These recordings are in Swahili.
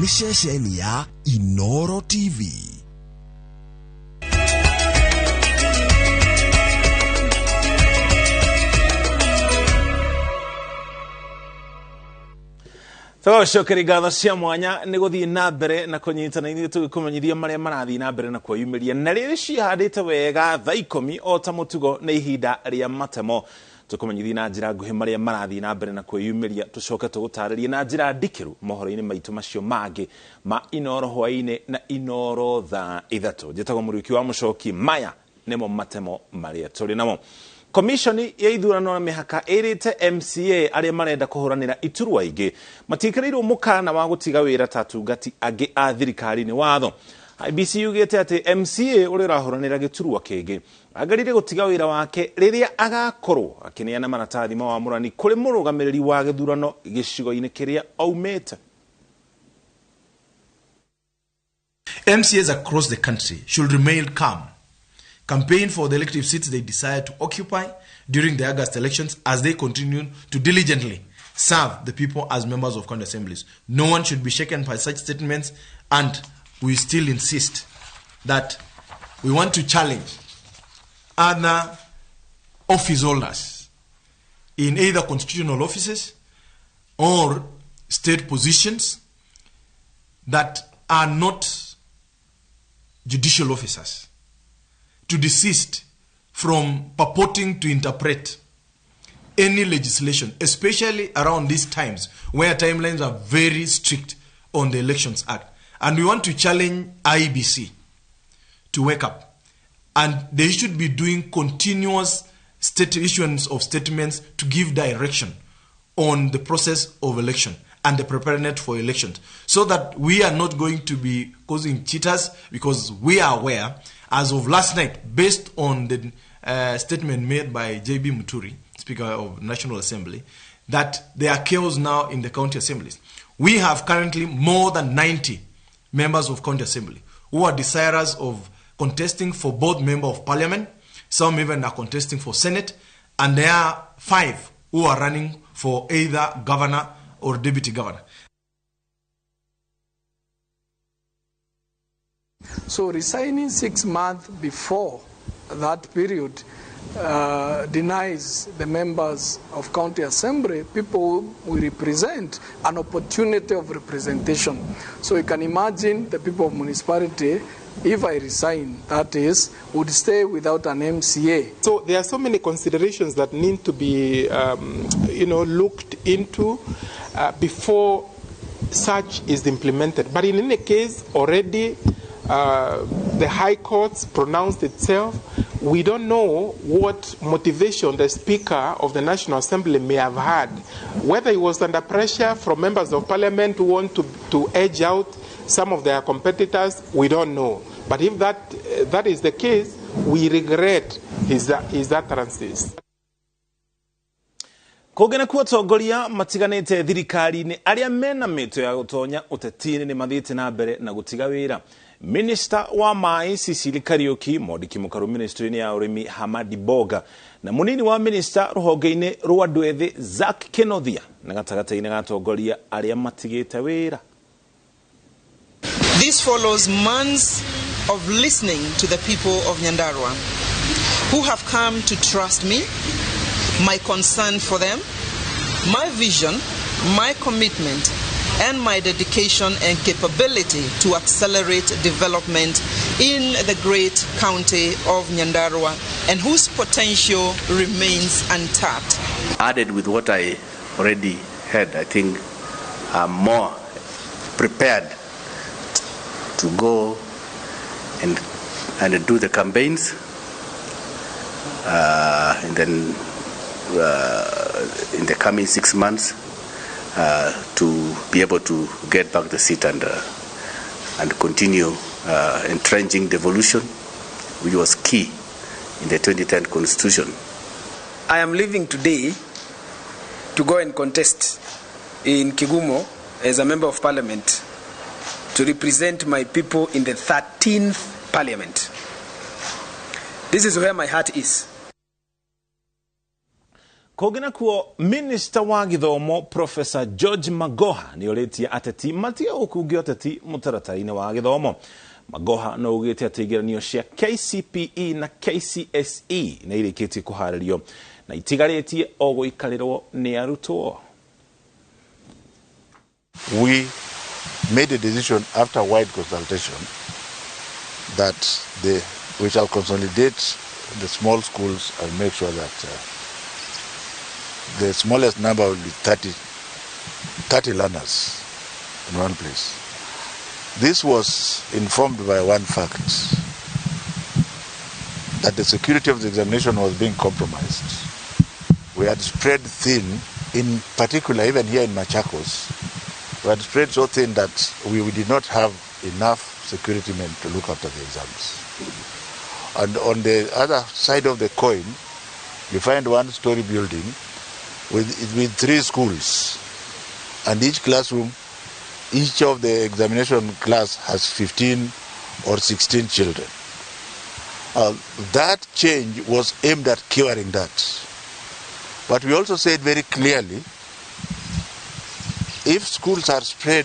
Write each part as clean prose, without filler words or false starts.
kuri ceceni ya Inoro TV. Shokeri gatha cia mwanya ni guthii na mbere na kunyitana ithuĩ tũgĩkũmenyithia marĩa marathii na mbere na kwĩyumĩria na rĩrĩ cihandĩte wega thaa 10 o ta mũtugo nĩ ihinda rĩa Matemo. Tũkũmenyithia na njĩra nguhĩ marĩa marathii na mbere na kwĩyumĩria, tũcoke tũgũtarĩrie na njĩra ndikĩru mohoro-inĩ maitũ macio mangĩ ma Inoro hwaĩ-inĩ na Inoro thaa 3. Njĩtagwo Mũriũki wa Mũcoki, maya nĩmo Matemo marĩa tũrĩ namo. Komishoni ya ithurano na mihaka ĩrĩte MCA arĩa marenda kũhũranĩra iturwa ingĩ matikĩrĩirwo mũkana wa gũtiga wĩra ta atungati angĩ a thirikari-inĩ watho. IBC yugĩte atĩ MCA ũrĩa ũrahũranĩra gĩturwa kĩngĩ agarire gũtiga wĩra wake rĩrĩa agakorwo akĩneana maratathi ma wamũrani kũrĩ mũrũgamĩrĩri wa gĩthurano gĩcigo-inĩ kĩrĩa aumĩte. MCAs across the country should remain calm. Campaign for the elective seats they decide to occupy during the August elections as they continue to diligently serve the people as members of county assemblies. No one should be shaken by such statements, and we still insist that we want to challenge other office holders in either constitutional offices or state positions that are not judicial officers to desist from purporting to interpret any legislation, especially around these times where timelines are very strict on the Elections Act. And we want to challenge IBC to wake up. And they should be doing continuous issuance of statements to give direction on the process of election and the preparedness for elections, so that we are not going to be causing jitters, because we are aware, as of last night, based on the statement made by J.B. Muturi, Speaker of National Assembly, that there are chaos now in the county assemblies. We have currently more than 90 members of county assembly who are desirous of contesting for both member of parliament. Some even are contesting for senate, and there are 5 who are running for either governor or deputy governor. So resigning 6 months before that period denies the members of county assembly, people we represent, an opportunity of representation. So you can imagine the people of municipality, if I resign, that is, would stay without an MCA. So there are so many considerations that need to be, looked into before such is implemented. But in any case, already the High Court's pronounced itself. We don't know what motivation the Speaker of the National Assembly may have had. Whether he was under pressure from members of Parliament who want to edge out some of their competitors, we don't know. But if that is the case, we regret his utterances. Kũgena kuo tongoria matiganĩte thirikari-inĩ arĩa mena mĩto ya gũtonya ũteti-inĩ nĩ mathiĩte na mbere na gũtiga wĩra. Minister wa Mai Sicily Kariuki, Mwandiki Mũkaru Ministry-inĩ ya Ũrĩmi Hamadi Boga, na mũnini wa minister rũhonge-inĩ rwa andũ ethĩ Zack Kenothia na gatagatĩ-inĩ ga atongoria arĩa matigĩte wĩra. This follows months of listening to the people of Nyandarua who have come to trust me, my concern for them, my vision, my commitment, and my dedication and capability to accelerate development in the great county of Nyandarua, and whose potential remains untapped. Added with what I already had, I think I'm more prepared to go and do the campaigns, and then in the coming 6 months to be able to get back the seat and continue entrenching devolution, which was key in the 2010 constitution. I am leaving today to go and contest in Kigumo as a member of parliament to represent my people in the 13th parliament. This is where my heart is. Kogina kuo Minister wa Githomo Professor George Magoha ni oletia ateti matia ukugio ateti mutaratari-ini wa githomo. Magoha no ugite atigeranio cia KCPE na KCSE na irikiti kuharirio na itigaretie oguikarirwo ni arutwo. We made a decision after wide consultation that we shall consolidate the small schools and make sure that the smallest number will be 30 learners in one place. This was informed by one fact, that the security of the examination was being compromised. We had spread thin, in particular even here in Machakos, we had spread so thin that we did not have enough security men to look after the exams. And on the other side of the coin, you find one-story building with 3 schools, and each classroom, each of the examination class has 15 or 16 children. That change was aimed at curing that. But we also said very clearly, if schools are spread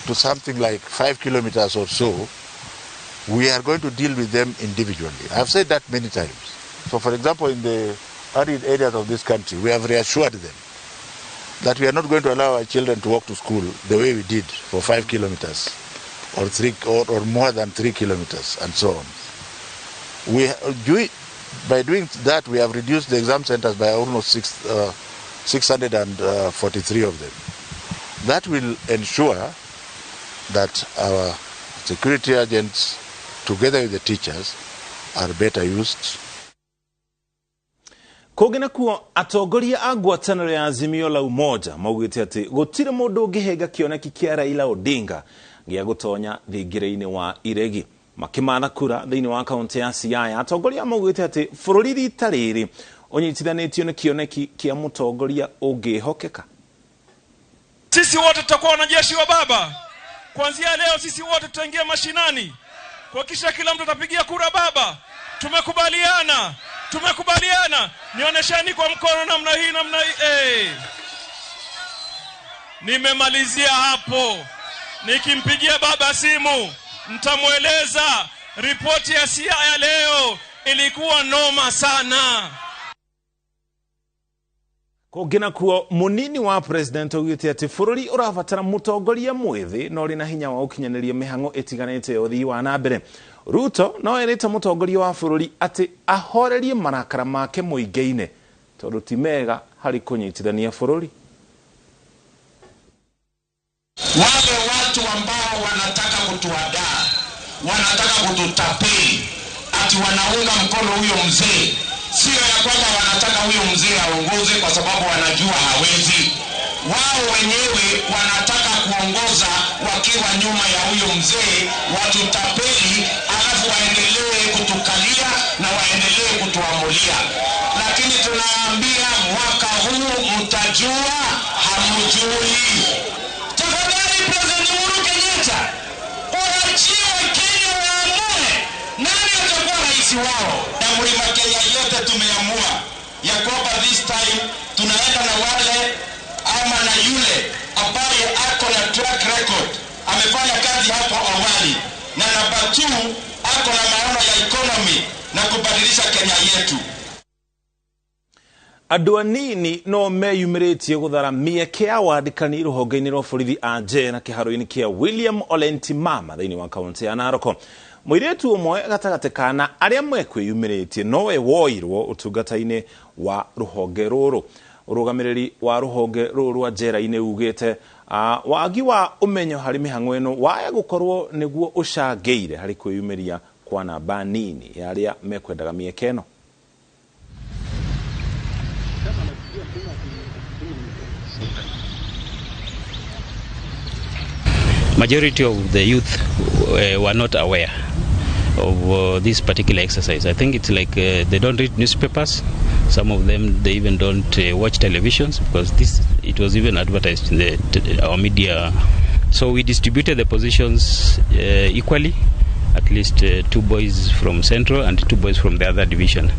to something like 5 kilometers or so, we are going to deal with them individually. I've said that many times. So for example, in the arid areas of this country, we have reassured them that we are not going to allow our children to walk to school the way we did for 5 kilometers or more than 3 kilometers and so on. By doing that, we have reduced the exam centers by almost 643 of them. That will ensure that our security agents, together with the teachers, are better used. Kogina kuo atongoria a ngwatanĩro ya Azimio la Umoja maugite ati gutire mundu ungihega kioneki kia Raila Odinga gia gutonya thingire-ini wa iregi makimana kura thiini wa kaunti ya Siaya. Atongoria maugite ati bururi rita riri unyitithanitio ni kioneki kia mutongoria ungihokeka. Sisi wote tutakuwa wanajeshi wa baba. Kuanzia leo sisi wote tutaingia mashinani kuhakikisha kila mtu atapigia kura baba. Tumekubaliana. Nionyesheni kwa mkono namna hii. Nimemalizia hapo. Nikimpigia baba simu nitamueleza ripoti ya Siaya leo ilikuwa noma sana. Kogina kuo munini wa president ugite ati bururi urabatara mutongoria mwithi no rina hinya wa ukinyaniria mihango itiganite yothi wa nambere. Ruto no erita mutongoria wa bururi ati ahorerie marakara make muingeine tondu ti mega hari kunyitithania bururi. Wale watu ambao wanataka kutuadaa, wanataka kututapeli, ati wanaunga mkono huyo mzee, sio ya kwamba wanataka huyo mzee aongoze kwa sababu wanajua hawezi. Wao wenyewe wanataka kuongoza wakiwa nyuma ya huyo mzee, watutapeli, alafu waendelee kutukalia na waendelee kutuamulia. Lakini tunaambia mwaka huu mtajua hamjui. Tafadhali President Uhuru Kenyatta, uachie Wakenya waamue nani atakuwa rais wao. Na mlima Kenya yote tumeamua ya kwamba this time tunaenda na wale ama na yule ambaye ako na track record, amefanya kazi hapo awali, na namba 2 ako na maono ya economy na kubadilisha Kenya yetu. Adwanini no meyumiritie guthara mieke ya wandikani ruhonge-ini rwa borithi anje na kiharo-ini kia William Olentimama thiini wa kaunti ya Narok. Muiretu umwe gatagate kana aria mekwiyumiritie nowe woirwo utungata-ini wa ruhonge ruru. Urugamiriri wa ruhonge ruru rwa njera-ini ugite wagi wa umenyo hari mihango ino waya gukorwo niguo ucangeire hari kwiyumiria kwa namba nini ya aria mekwendaga mieke ino. Majority of the youth were not aware of this particular exercise. I think it's like they don't read newspapers. Some of them, they even don't watch televisions because it was even advertised in our media. So we distributed the positions equally at least 2 boys from Central and 2 boys from the other division.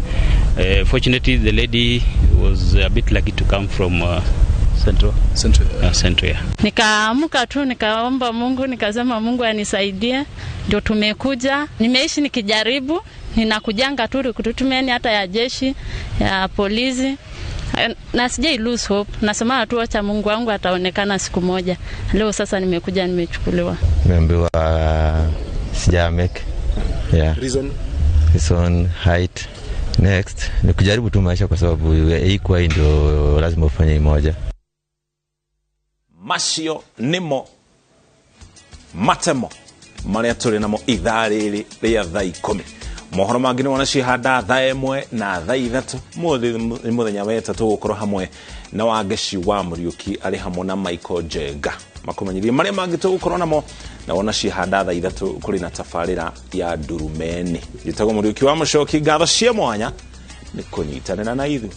Fortunately, the lady was a bit lucky to come from Central. Yeah. Nikaamka tu nikaomba Mungu, nikasema Mungu anisaidie, ndio tumekuja. Nimeishi nikijaribu, ninakujanga tu recruitment hata ya jeshi, ya polisi. Na sijai lose hope. Nasema tu acha Mungu wangu ataonekana siku moja. Leo sasa nimekuja nimechukuliwa. Nimeambiwa sija make. Yeah. Reason height. Next ni kujaribu tu maisha kwa sababu ikuwa ndio lazima ufanye moja. Macio nimo Matemo maria turi namo ithariri ria thaa 10. Mohoro mangĩ nĩ wanacihanda thaa 1 na thaa 3 muthenya wa gatatu gukorwo hamwe na Wangeci wa Muriuki ari hamwe na Michael Jenga makomenyerie maria mangĩ tugukorwo namo na wanacihanda thaa 3 kuri na tafarĩra ya Ndurumeni. Gĩtagwo Muriuki wa Mucoki, ngatho cia mwanya nĩ kũnyitanĩra na ithuĩ.